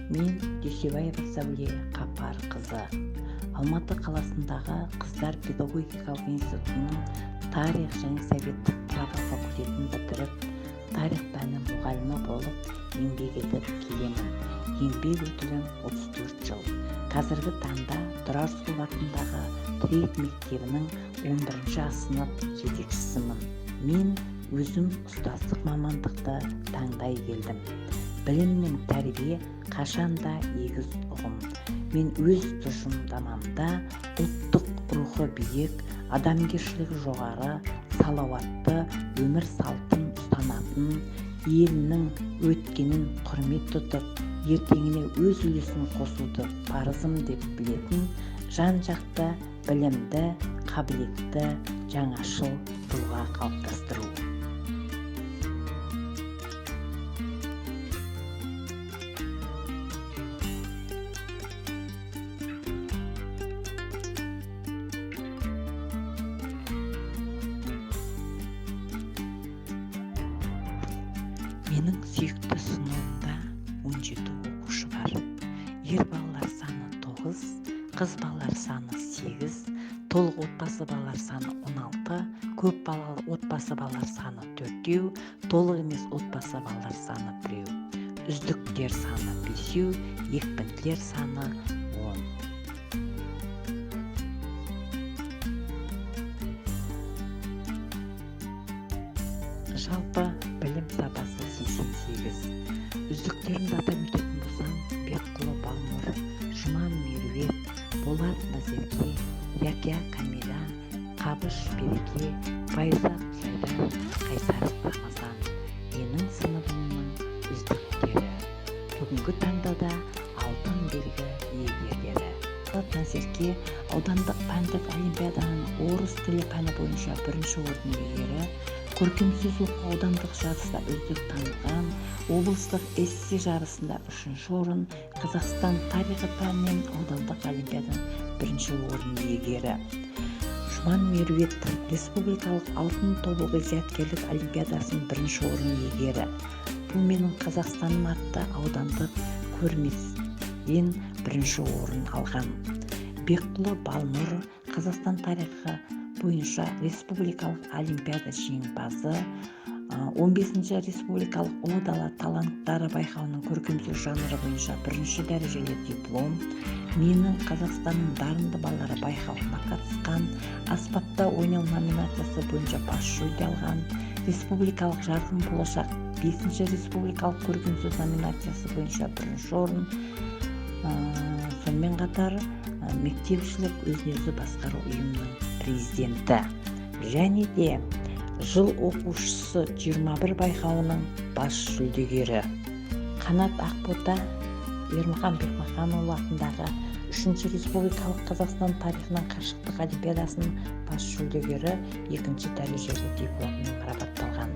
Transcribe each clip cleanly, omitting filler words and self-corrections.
Мен Дүйсебаева Сәуле Қапарқызы, Алматы қаласындағы Қыздар педагогикалық институтының тарих және советтік право факультетін бітіріп, тарих пәні мұғалімі болып еңбек етіп келемін. Еңбек өтілім 34 жыл. Қазіргі таңда Тұрар Рысқұлов атындағы Тірек мектебінің 11-ші сынып жетекшісімін. Мен өзім ұстаздық мамандықты таңдай келдім. Білім мен тәрбие қашанда егіз ұғым. Мен өз тұжырымдамамда ұлттық рухы биік, адамгершілігі жоғары, салауатты өмір салтын ұстанатын, елінің өткенін құрмет тұтып, ертеңіне өз үлесін қосуды парызым деп білетін, жан-жақты, білімді, қабілетті, жаңашыл тұлға қалыптастыру. Менің сүйікті сыныбымда 17 оқушы бар. Ер балалар саны 9, қыз балалар саны 8, толық отбасы балалар саны 16, көп балалы отбасы балалар саны 4, толық емес отбасы балалар саны 1. Үздіктер саны 5, екпінділер саны 10. Жалпы білім сапасы 88. Үздіктерімді атап өтетін болсам, Бекқұлы Балнұр, Жұман Меруерт, Болат Назерке, Якия Камила, Қабыш Береке, Файза Сайдар, Қайсаров Рамазан менің сыныбымның үздіктері. Бүгінгі таңда да алтын белгі иегерлері. Болат Назерке аудандық пәндік олимпиаданың орыс тілі пәні бойынша 1-ші орын иегері, көркем сөз оқу аудандық жарыста үздік танылған, облыстық эссе жарысында 3-ші орын, Қазақстан тарихы пәнінен аудандық олимпиаданың 1-ші орын иегері. Жұман Меруерт республикалық алтын тобылғы зияткерлік олимпиадасының 1-ші орын иегері. Бұл менің Қазақстаным атты аудандық көрмесінен 1-ші орын алған. Бекқұлы Балнұр Қазақстан тарихы бойынша республикалық олимпиада жеңімпазы, 15-ші республикалық ұлы дала таланттары байқауының көркем сөз жанры бойынша 1-ші дәрежелі диплом, менің Қазақстанның дарынды балалары байқауына қатысқан, аспапта ойнау номинациясы бойынша бас жүлде алған, республикалық жарқын болашақ 5-ші республикалық көркем сөз номинациясы бойынша 1-ші орын, сонымен қатар мектепішілік өзін-өзі басқару ұйымының президенті және де жыл оқушысы 21 байқауының бас жүлдегері. Қанат Ақбота Ермахан Бекмаханұлы атындағы 3-ші республикалық Қазақстан тарихынан қашықтық олимпиадасының бас жүлдегері, 2-ші дәрежелі дипломмен марапатталған.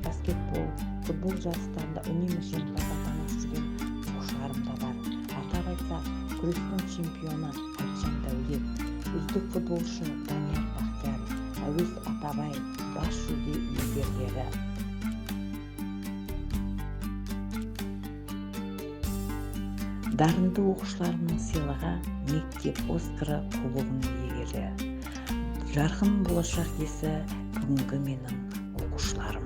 Баскетбол, футбол жарыстарында үнемі жеңімпаз атанып жүрген оқушыларым да бар. Атап айтсақ, күрестің чемпионы Айтжан Дәулет, үздік футболшы Данияр Бақтияр, Әуез Атабай бас жүлде иегерлері. Дарынды оқушыларымның сыйлығы мектеп Оскары кубогының иегері. Жарқын болашақ иесі бүгінгі менің оқушыларым.